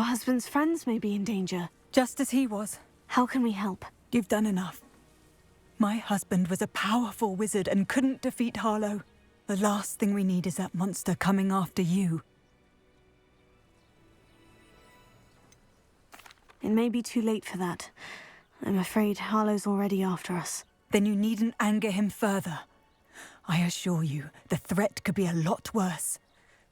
husband's friends may be in danger. Just as he was. How can we help? You've done enough. My husband was a powerful wizard and couldn't defeat Harlow. The last thing we need is that monster coming after you. It may be too late for that. I'm afraid Harlow's already after us. Then you needn't anger him further. I assure you, the threat could be a lot worse.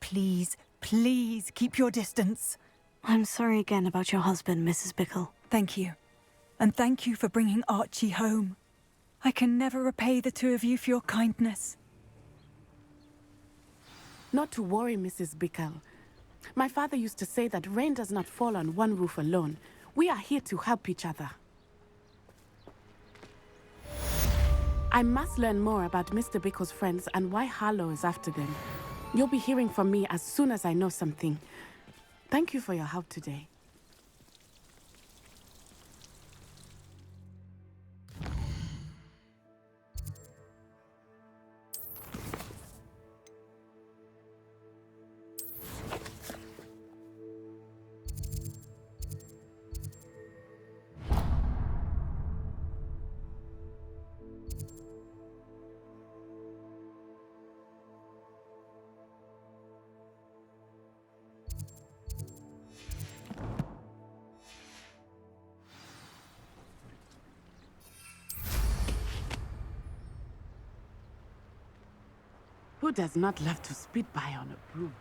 Please, please keep your distance. I'm sorry again about your husband, Mrs. Bickle. Thank you. And thank you for bringing Archie home. I can never repay the two of you for your kindness. Not to worry, Mrs. Bickle. My father used to say that rain does not fall on one roof alone. We are here to help each other. I must learn more about Mr. Bickle's friends and why Harlow is after them. You'll be hearing from me as soon as I know something. Thank you for your help today. Who does not love to speed by on a broom?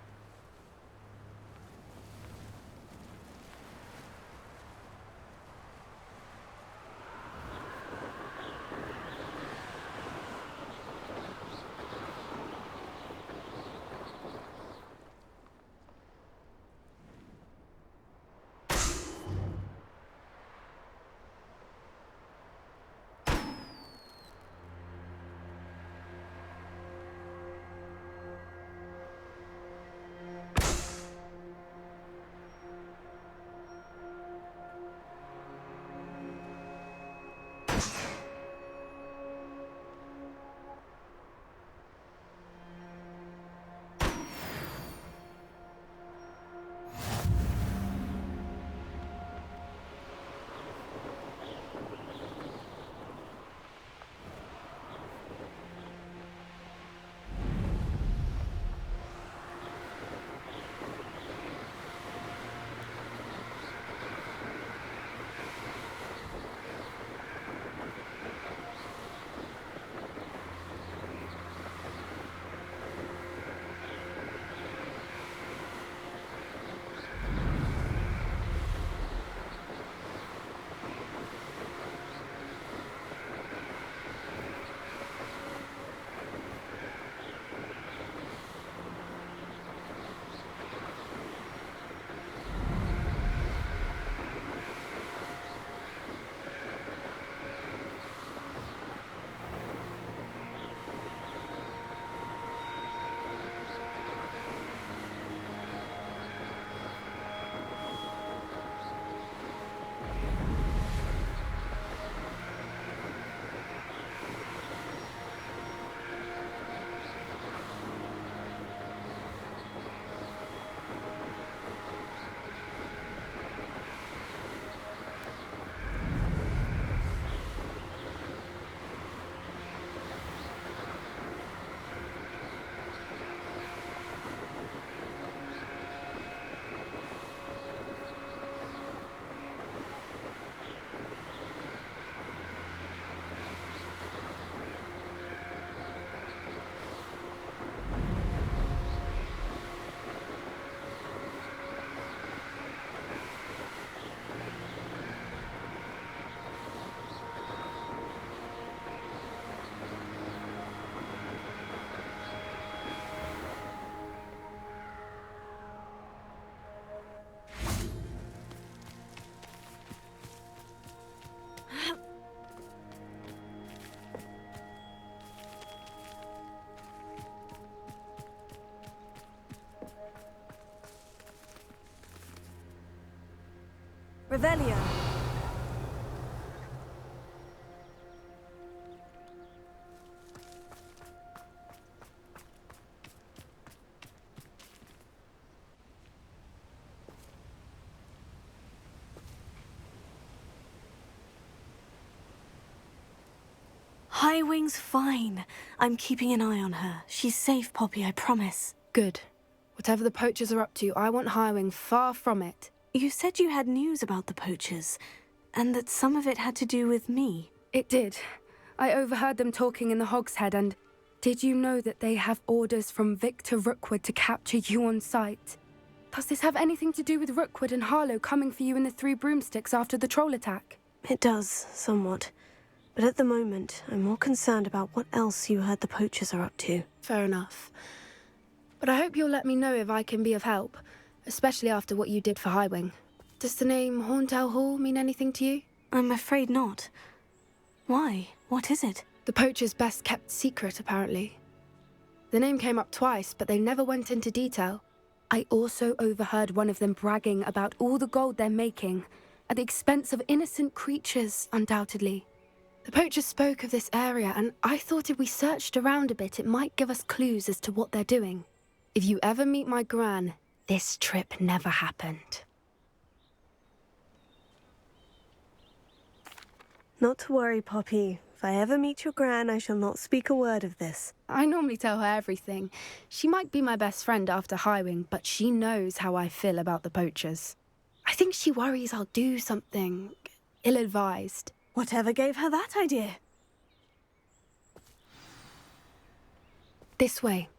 Revelio. Highwing's fine. I'm keeping an eye on her. She's safe, Poppy, I promise. Good. Whatever the poachers are up to, I want Highwing far from it. You said you had news about the poachers, and that some of it had to do with me. It did. I overheard them talking in the Hogshead, and did you know that they have orders from Victor Rookwood to capture you on sight? Does this have anything to do with Rookwood and Harlow coming for you in the Three Broomsticks after the troll attack? It does, somewhat. But at the moment, I'm more concerned about what else you heard the poachers are up to. Fair enough. But I hope you'll let me know if I can be of help, especially after what you did for Highwing. Does the name Horntail Hall mean anything to you? I'm afraid not. Why? What is it? The poachers' best kept secret, apparently. The name came up twice, but they never went into detail. I also overheard one of them bragging about all the gold they're making, at the expense of innocent creatures, undoubtedly. The poachers spoke of this area, and I thought if we searched around a bit, it might give us clues as to what they're doing. If you ever meet my gran, this trip never happened. Not to worry, Poppy. If I ever meet your gran, I shall not speak a word of this. I normally tell her everything. She might be my best friend after Highwing, but she knows how I feel about the poachers. I think she worries I'll do something ill-advised. Whatever gave her that idea? This way.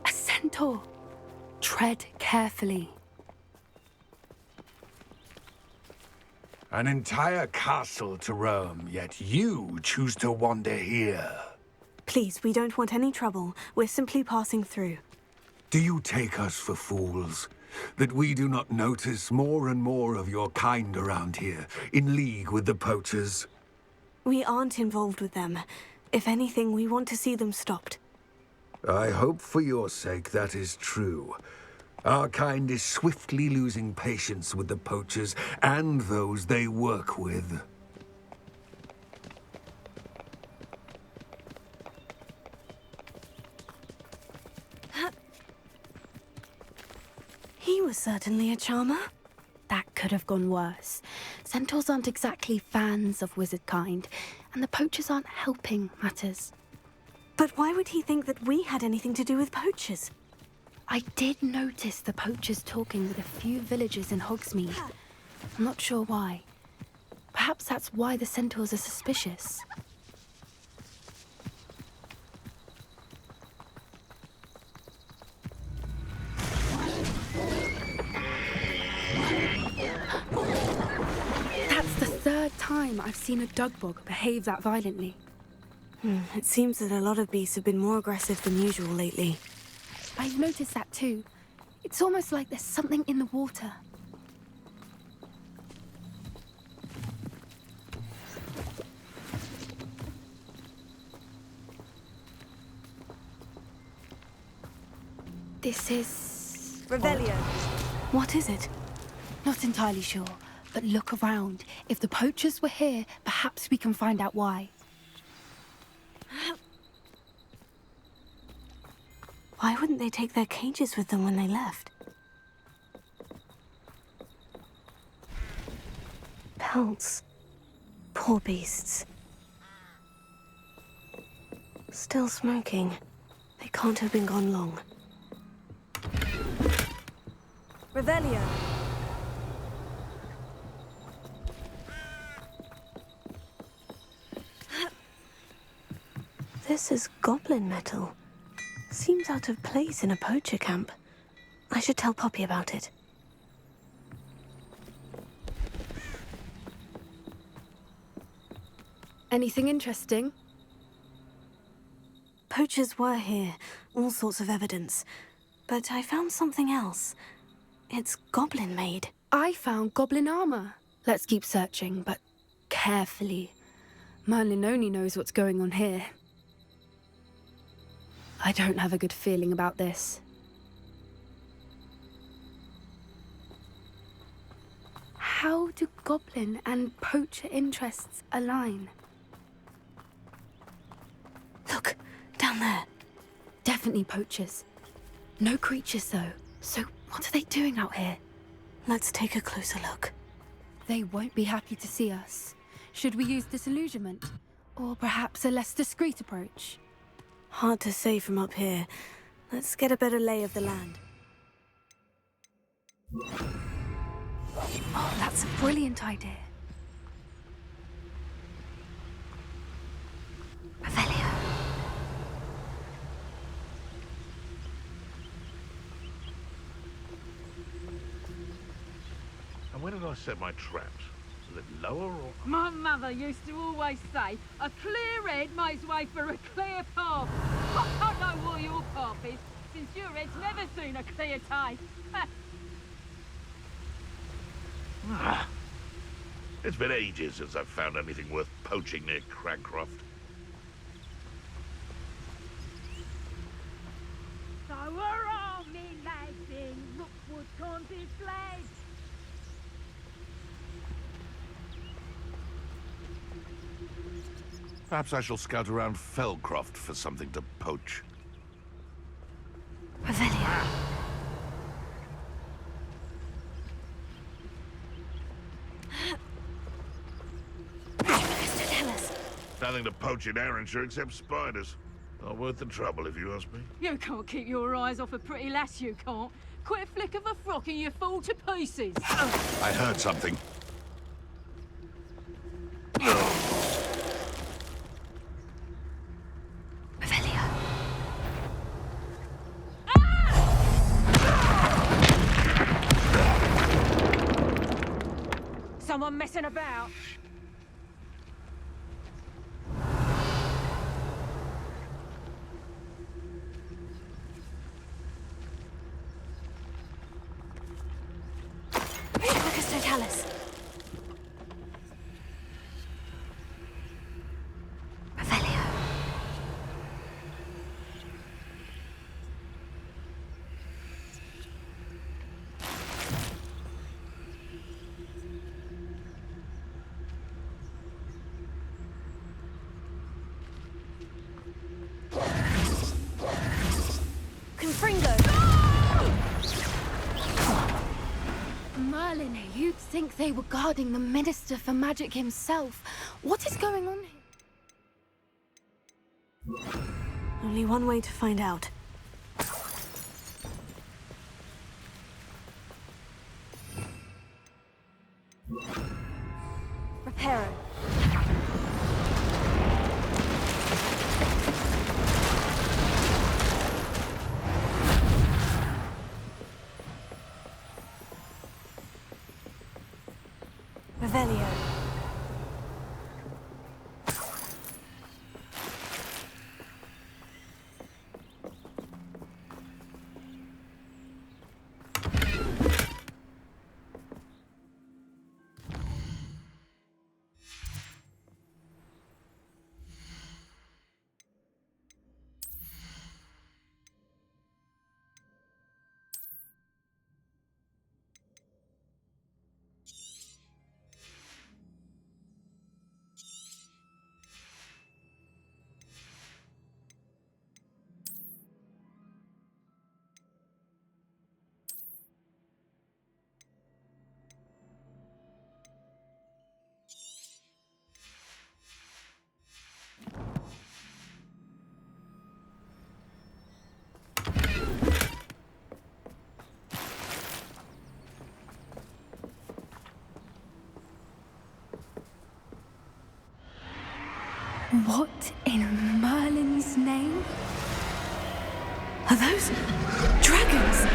A centaur. Tread carefully. An entire castle to roam, yet you choose to wander here. Please, we don't want any trouble. We're simply passing through. Do you take us for fools? That we do not notice more and more of your kind around here, in league with the poachers? We aren't involved with them. If anything, we want to see them stopped. I hope for your sake that is true. Our kind is swiftly losing patience with the poachers and those they work with. He was certainly a charmer. That could have gone worse. Centaurs aren't exactly fans of wizard kind, and the poachers aren't helping matters. But why would he think that we had anything to do with poachers? I did notice the poachers talking with a few villagers in Hogsmeade. I'm not sure why. Perhaps that's why the centaurs are suspicious. That's the third time I've seen a dugbog behave that violently. It seems that a lot of beasts have been more aggressive than usual lately. I've noticed that too. It's almost like there's something in the water. This is... Revelio. What is it? Not entirely sure, but look around. If the poachers were here, perhaps we can find out why. Why wouldn't they take their cages with them when they left? Pelts. Poor beasts. Still smoking. They can't have been gone long. Revelio. This is goblin metal. Seems out of place in a poacher camp. I should tell Poppy about it. Anything interesting? Poachers were here, all sorts of evidence. But I found something else. It's goblin-made. I found goblin armor. Let's keep searching, but carefully. Merlin only knows what's going on here. I don't have a good feeling about this. how do goblin and poacher interests align? Look, down there. Definitely poachers. No creatures, though. So what are they doing out here? Let's take a closer look. They won't be happy to see us. Should we use disillusionment? Or perhaps a less discreet approach? Hard to say from up here. Let's get a better lay of the land. Oh, that's a brilliant idea. Revelio. And where did I set my traps? Was it lower or... My mother used to always say, a clear head makes way for a clear path. I don't know what your path is, since your head's never seen a clear tape. Ah, it's been ages since I've found anything worth poaching near Cragcroft. So we're all me lads in Rookwood County's flag. Perhaps I shall scout around Felcroft for something to poach. Revelio. Nothing to poach in Arrynshire except spiders. Not worth the trouble, if you ask me. You can't keep your eyes off a pretty lass, you can't. Quit a flick of a frock and you fall to pieces. I heard something. Revelio. Someone messing about. Totalis. Revelio. Confringo. Merlin, you'd think they were guarding the Minister for Magic himself. What is going on here? Only one way to find out. Reparo. Revelio. What in Merlin's name? Are those dragons?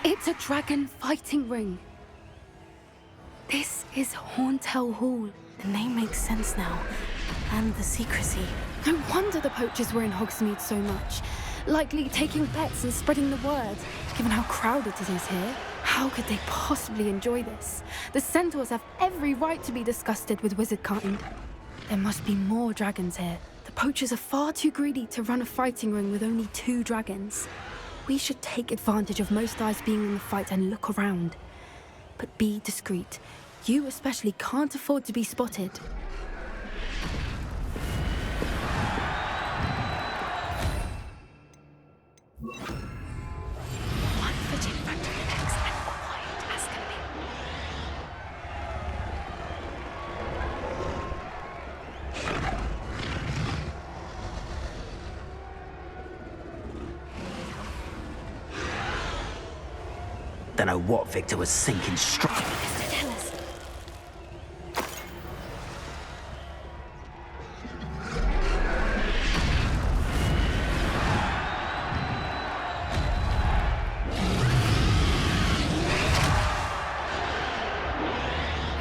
It's a dragon fighting ring. This is Horntail Hall. The name makes sense now. And the secrecy. No wonder the poachers were in Hogsmeade so much. likely taking bets and spreading the word. Given how crowded it is here, how could they possibly enjoy this? The centaurs have every right to be disgusted with wizard kind. There must be more dragons here. The poachers are far too greedy to run a fighting ring with only 2 dragons. We should take advantage of most eyes being in the fight and look around. But be discreet. You especially can't afford to be spotted. One foot in front of the next and quiet as can be. Don't know what Victor was thinking straight. Mr. Tellus.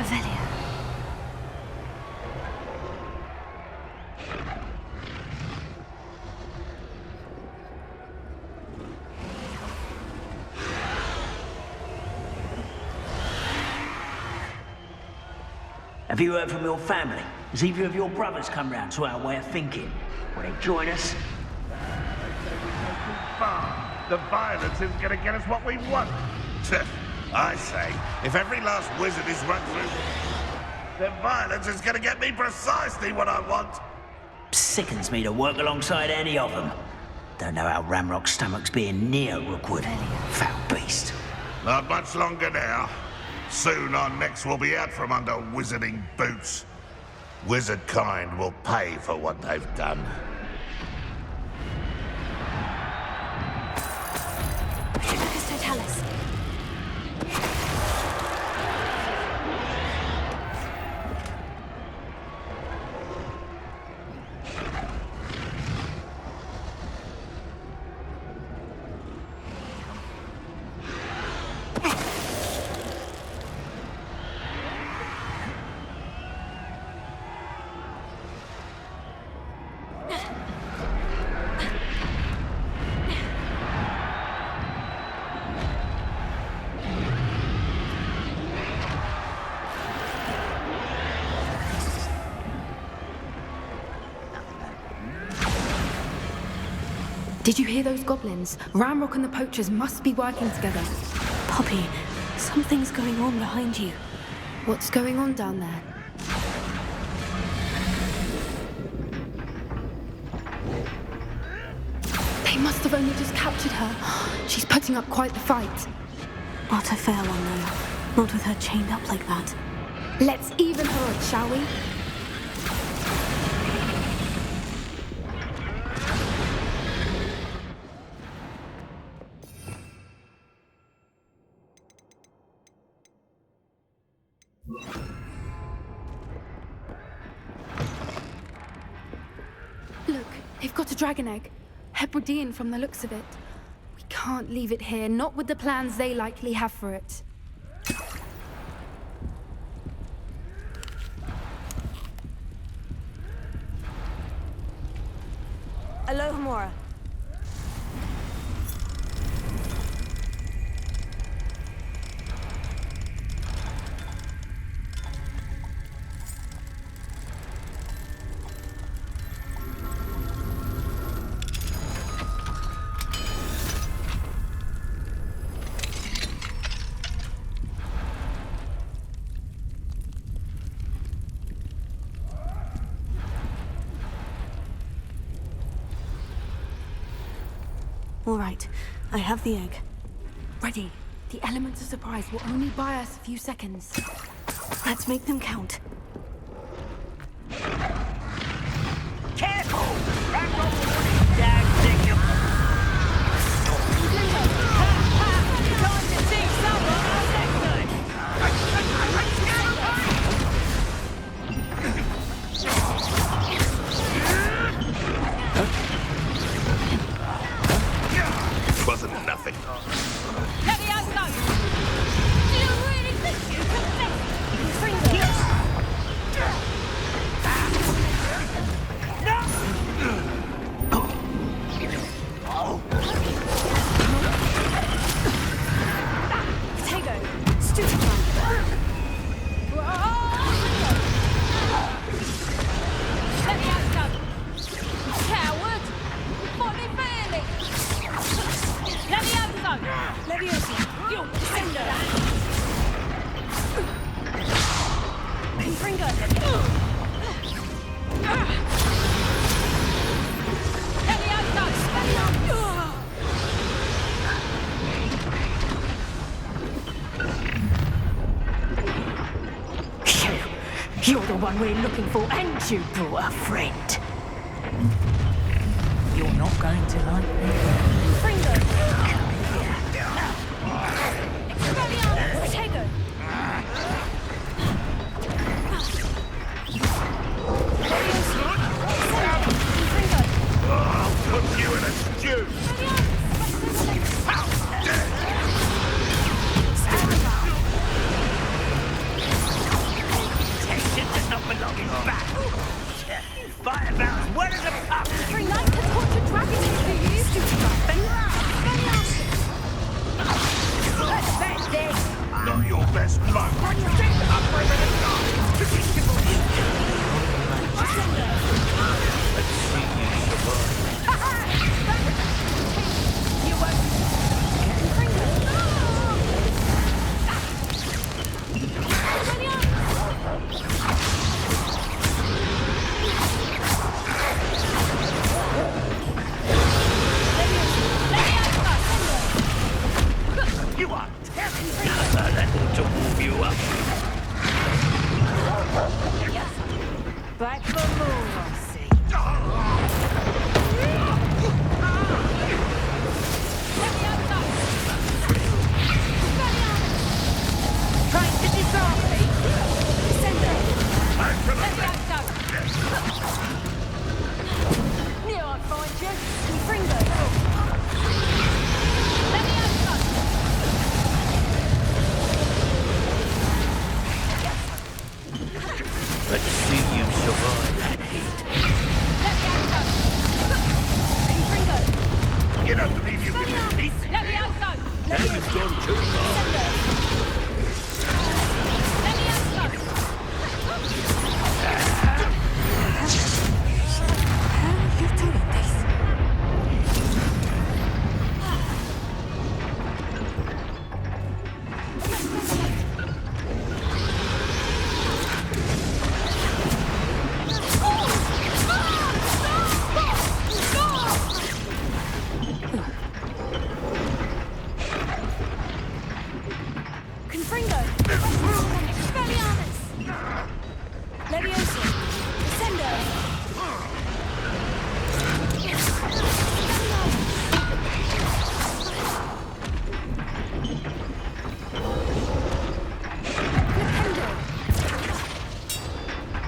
Avelia. Have you heard from your family? Has either of your brothers come round to our way of thinking? Will they join us? The violence is gonna get us what we want. I say, if every last wizard is run through, then violence is gonna get me precisely what I want. Sickens me to work alongside any of them. Don't know how Ramrock's stomach's being near Rookwood. Foul beast. Not much longer now. Soon our necks will be out from under wizarding boots. Wizard kind will pay for what they've done. Mr. Tellus. Did you hear those goblins? Ramrock and the poachers must be working together. Poppy, something's going on behind you. What's going on down there? They must have only just captured her. She's putting up quite the fight. Not a fair one, though. Not with her chained up like that. Let's even her up, shall we? Look, they've got a dragon egg. Hebridean from the looks of it. We can't leave it here, not with the plans they likely have for it. Alohomora. All right, I have the egg. Ready. The element of surprise will only buy us a few seconds. Let's make them count. Careful! Ramrock will put his dag dick you. Time to see someone else Wasn't nothing. Levioso! Do you really think you can bring Oh! Leviosa! Yo, Defender! Confringo! Leviosa! You're the one we're looking for, and you brought a friend. You're not going to like me. Confringo! Expelliarmus! Tego! Leviosa! Confringo! I'll cook you in a stew! How dare Tension does not belong in battle. Fight about as well as a pup. Free Knight has caught a dragon into you! Stupid Not your best luck! You are terrible. That ought to warm you up. Back for more, I see. Trying to disarm me? Knew I'd find you. Confringo! Leviosa! Let's see you survive that heat. Leviosa! Confringo! You don't believe you can defeat me? Leviosa! Now you've gone too far. Leviosa! How are you doing this? Confringo! Expelliarmus! Leviosa! Descendo!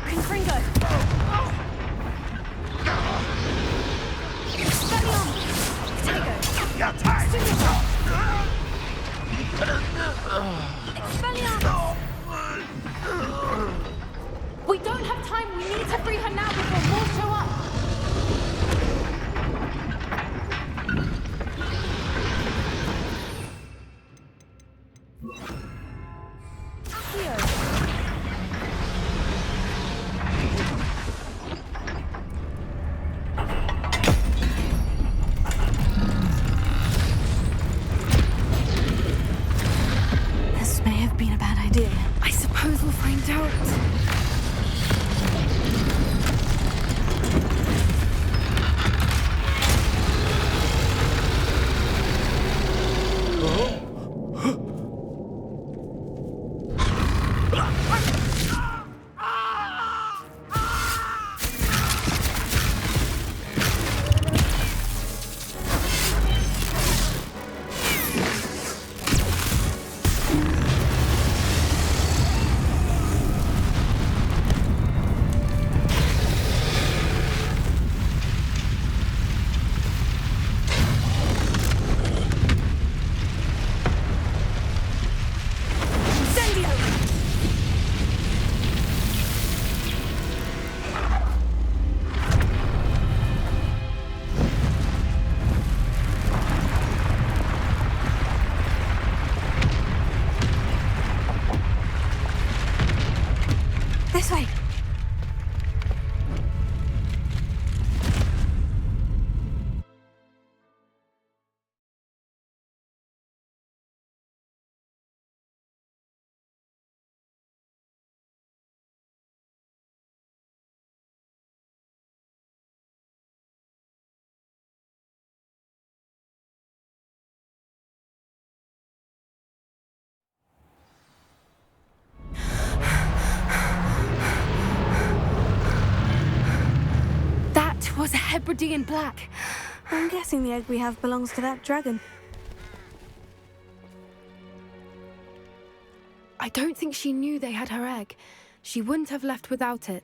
Confringo! Expelliarmus! Tego! You're tired! Expelliarmus! We don't have time. We need to free her now before more show up. Accio. This may have been a bad idea. I suppose we'll find out. Hebridean black. I'm guessing the egg we have belongs to that dragon. I don't think she knew they had her egg. She wouldn't have left without it.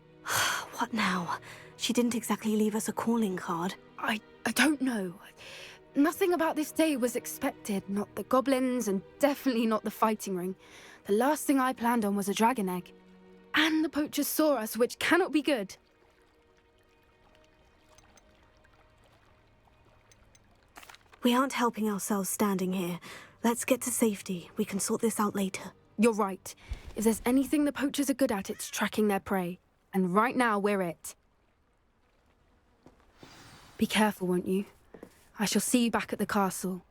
What now? She didn't exactly leave us a calling card. I don't know. Nothing about this day was expected. Not the goblins, and definitely not the fighting ring. The last thing I planned on was a dragon egg. And the poachers saw us, which cannot be good. We aren't helping ourselves standing here. Let's get to safety. We can sort this out later. You're right. If there's anything the poachers are good at, it's tracking their prey. And right now, we're it. Be careful, won't you? I shall see you back at the castle.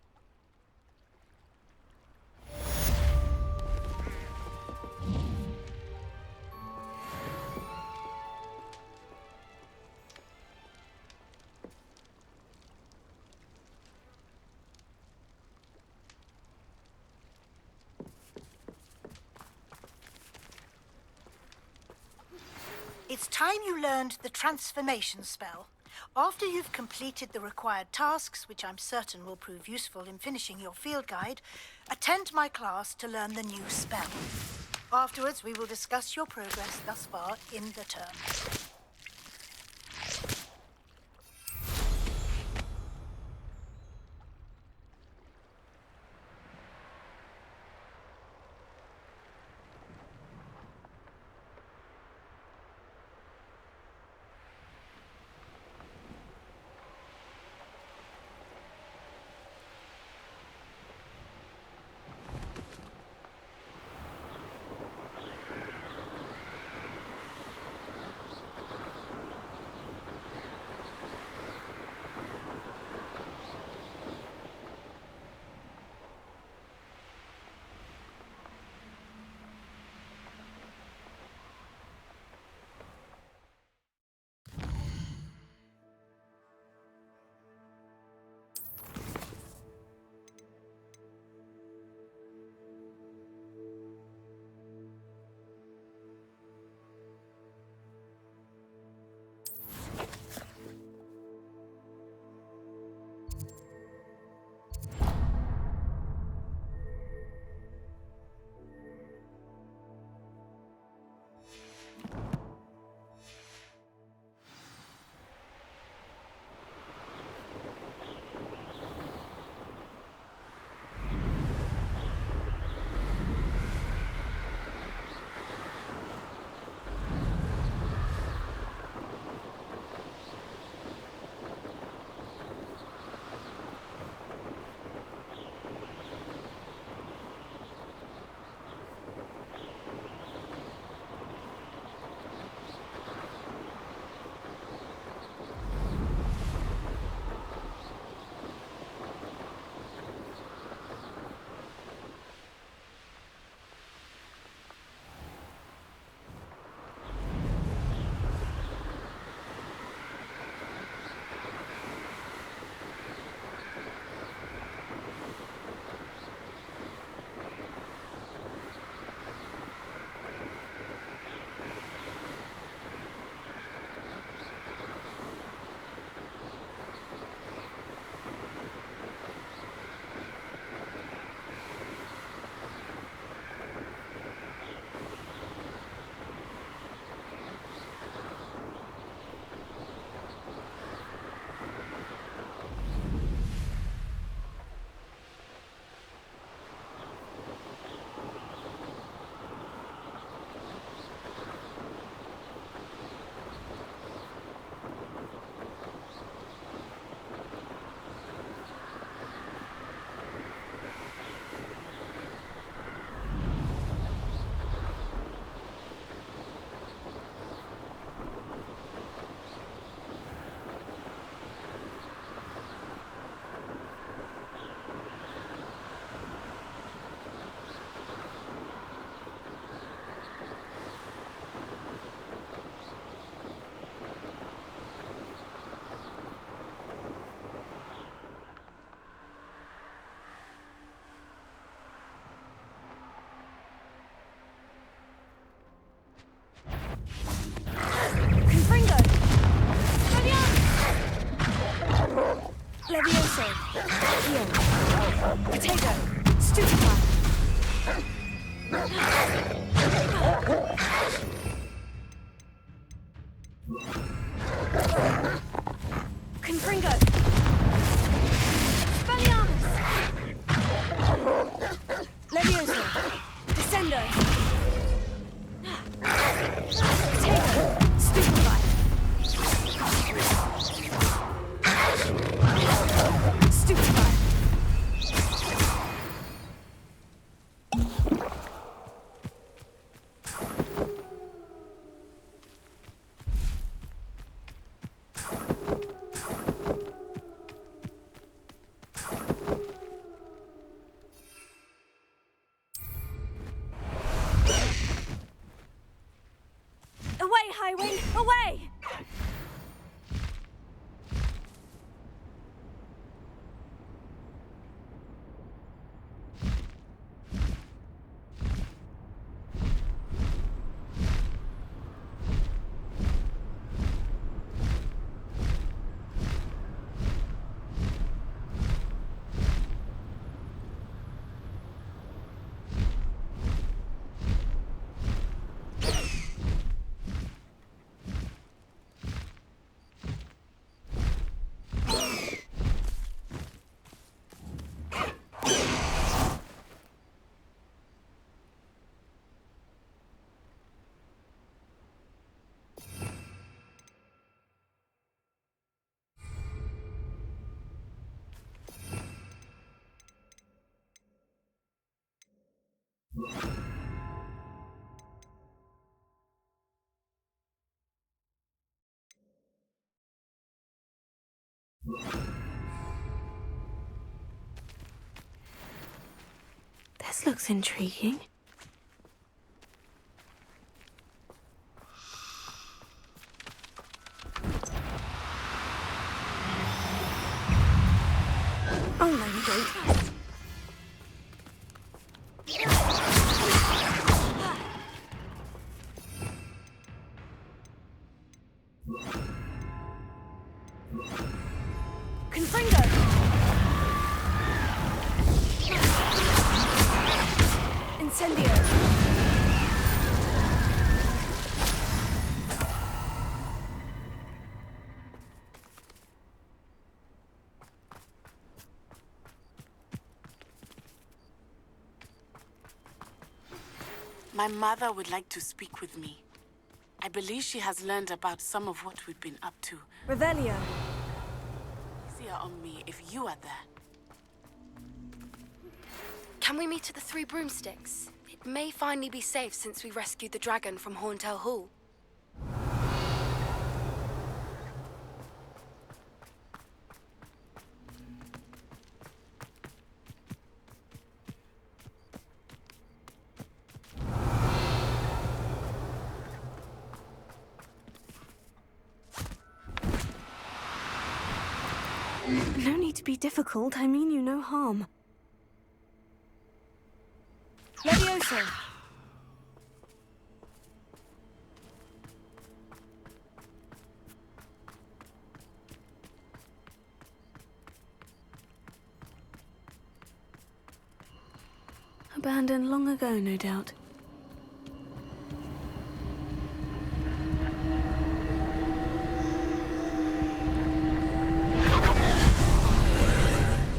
It's time you learned the transformation spell. After you've completed the required tasks, which I'm certain will prove useful in finishing your field guide, attend my class to learn the new spell. Afterwards, we will discuss your progress thus far in the term. Levioso. Heal. Potato. Stupefy. Confringo. Spelliarmus. Levioso. Descendo. Potato. Stupefy. Stupefy. Away, Highwing! Away! This looks intriguing. Oh no, you don't. Confringo! Incendio! My mother would like to speak with me. I believe she has learned about some of what we've been up to. Revelio! Easier on me if you are there. Can we meet at the Three Broomsticks? It may finally be safe since we rescued the dragon from Horntail Hall. No need to be difficult. I mean you no harm. Levioso! Abandoned long ago, no doubt.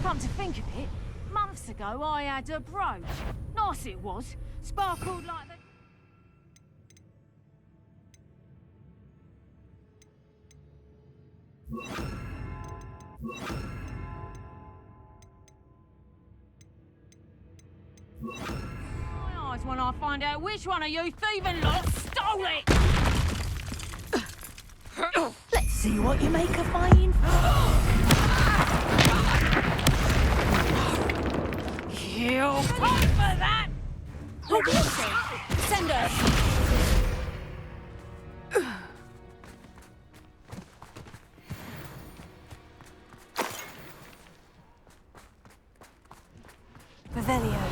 Come to think of it, months ago I had a brooch. Nice it was. Sparkled like the... My eyes when I find out which one of you thieving lot stole it! Let's see what you make of my info. You'll pay for that! Levioso! Send us! Revelio.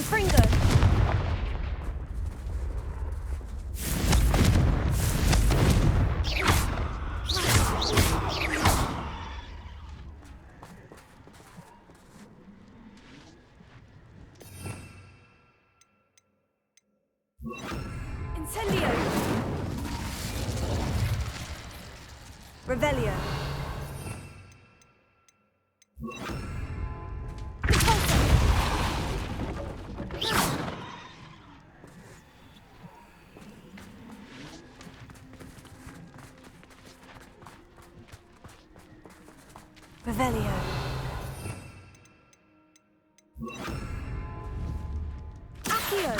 Confringo! Incendio! Revelio! Revelio. Accio.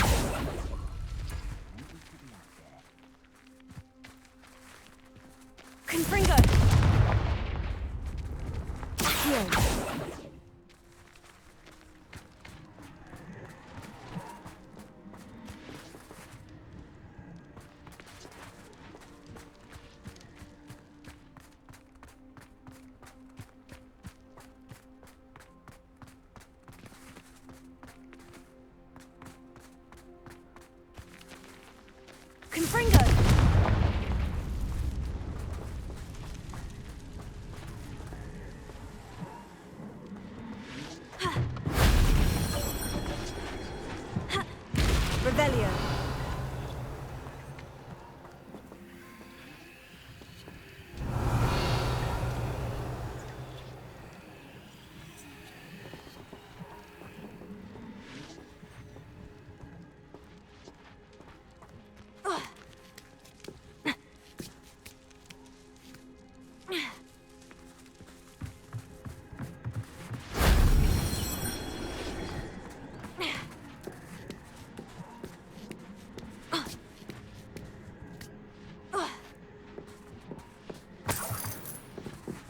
Confringo. Accio. Confringo! Revelio.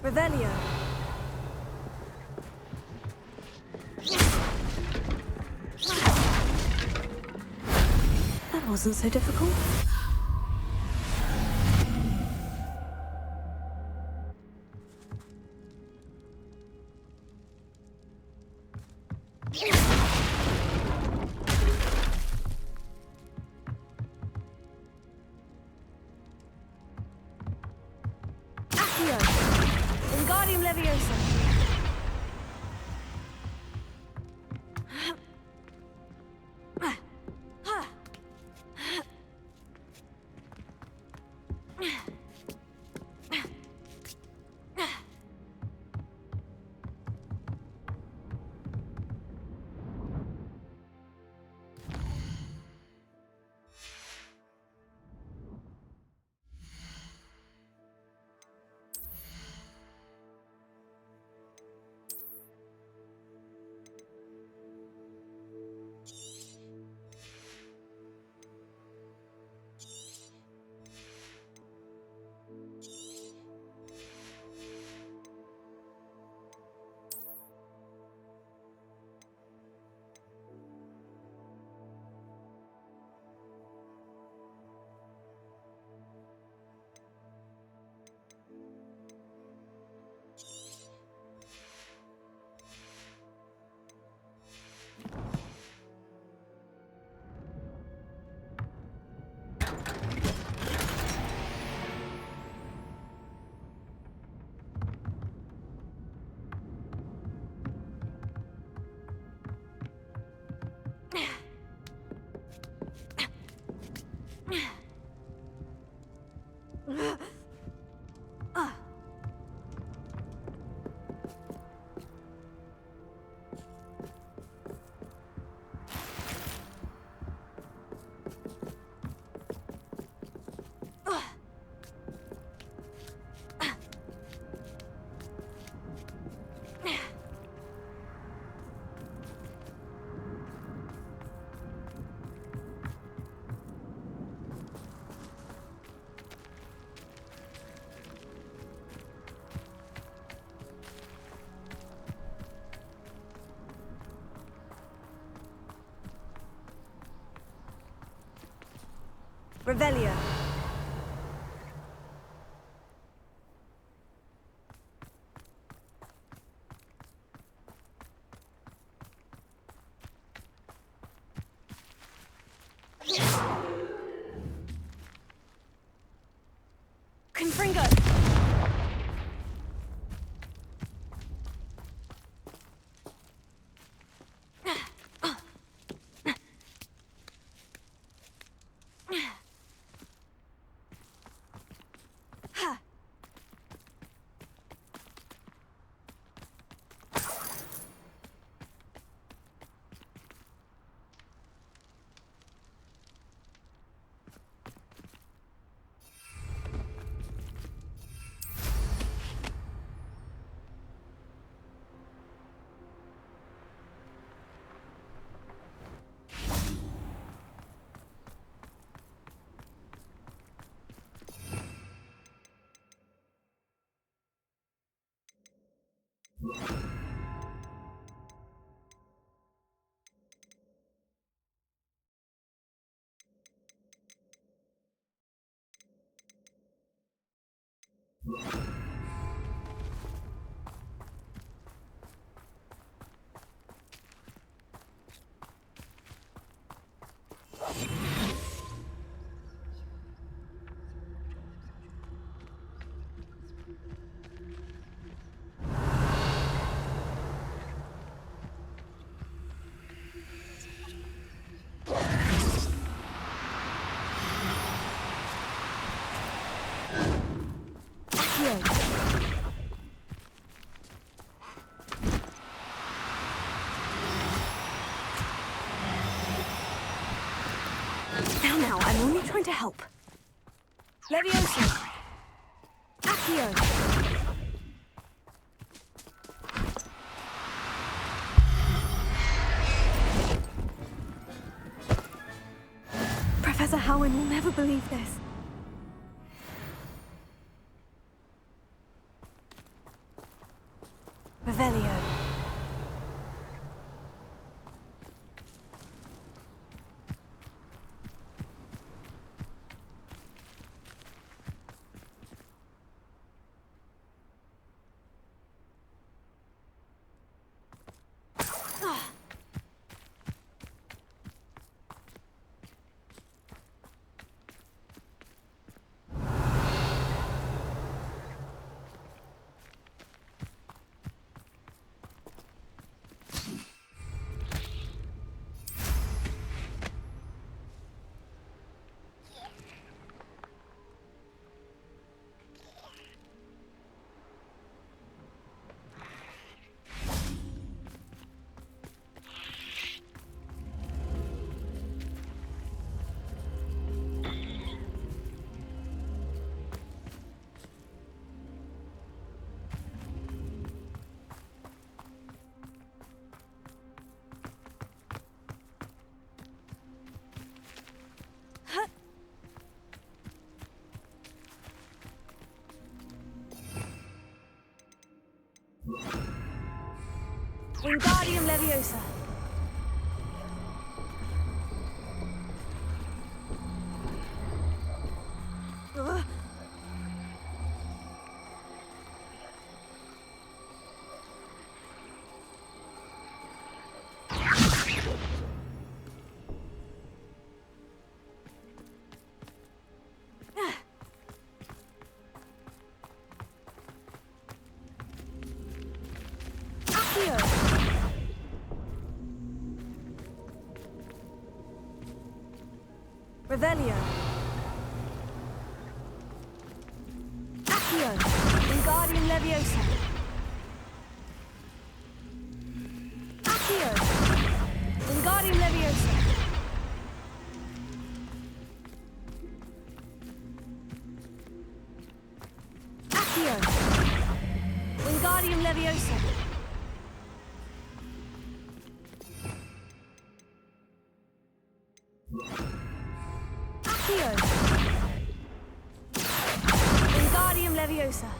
Revelio. That wasn't so difficult. Accio. Wingardium Leviosa. Revelio. now. I'm only trying to help. Leviosa! Accio! Professor Howin will never believe this. Revelio. Wingardium Leviosa. Revelio. Accio. Wingardium Leviosa. Accio. Wingardium Leviosa. Accio. Wingardium Leviosa. Wingardium Leviosa.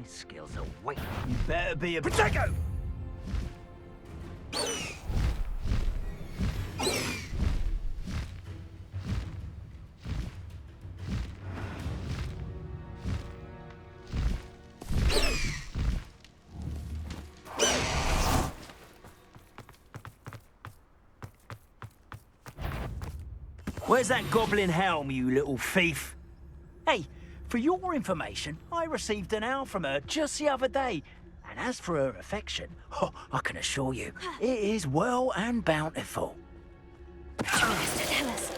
Skills are weight. You better be a Protego! Where's that goblin helm, you little thief? Hey, for your information, I received an owl from her just the other day. And as for her affection, I can assure you, it is well and bountiful. Mr. Tell us.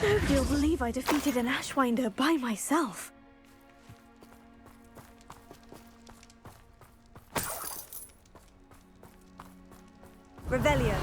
Nobody will believe I defeated an Ashwinder by myself. Revelio.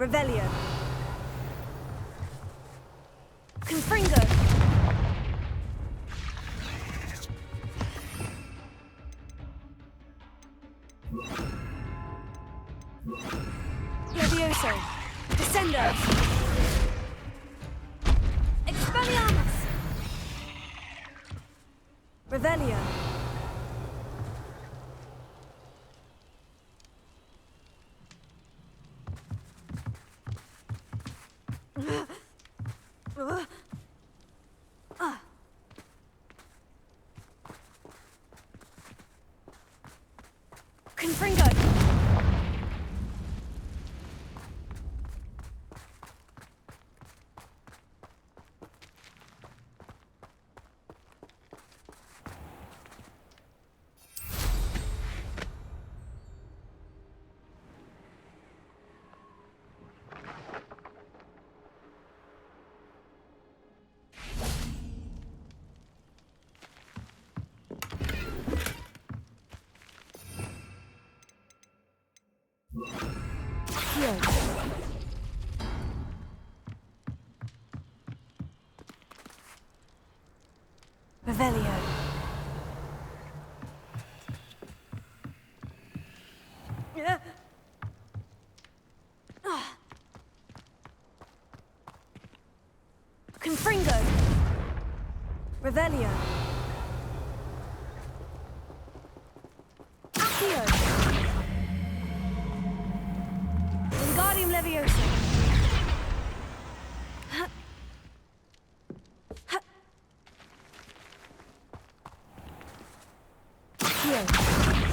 Revelio. Confringo. Levioso. Descendo. Expelliarmus. Revelio. Confringo. Revelio. Confringo. Revelio. Accio. Wingardium Leviosa.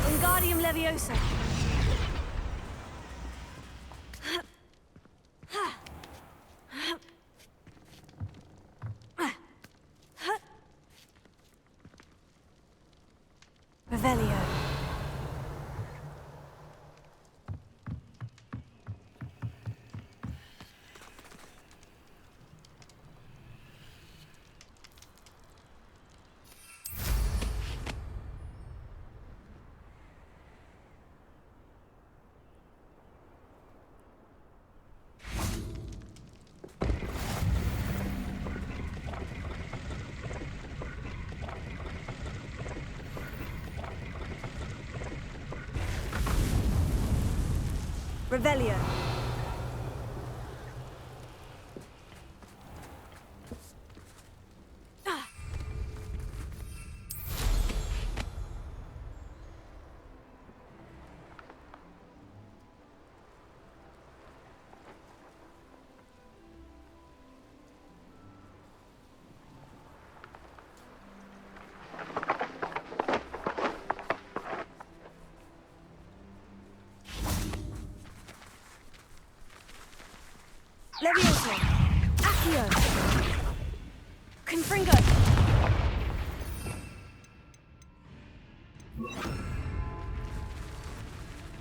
Wingardium Leviosa. Revelio. Revelio. Levioso. Accio. Confringo.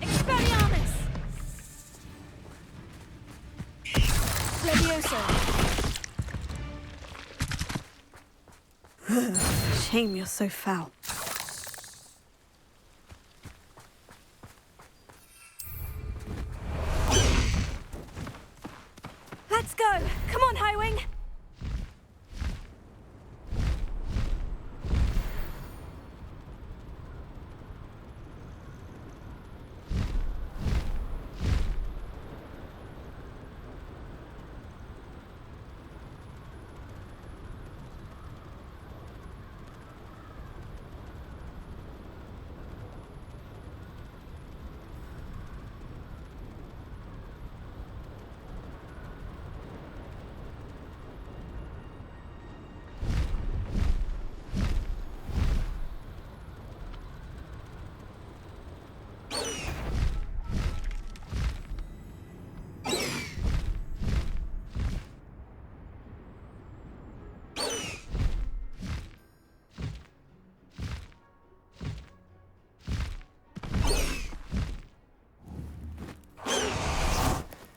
Expelliarmus. Levioso. Shame you're so foul.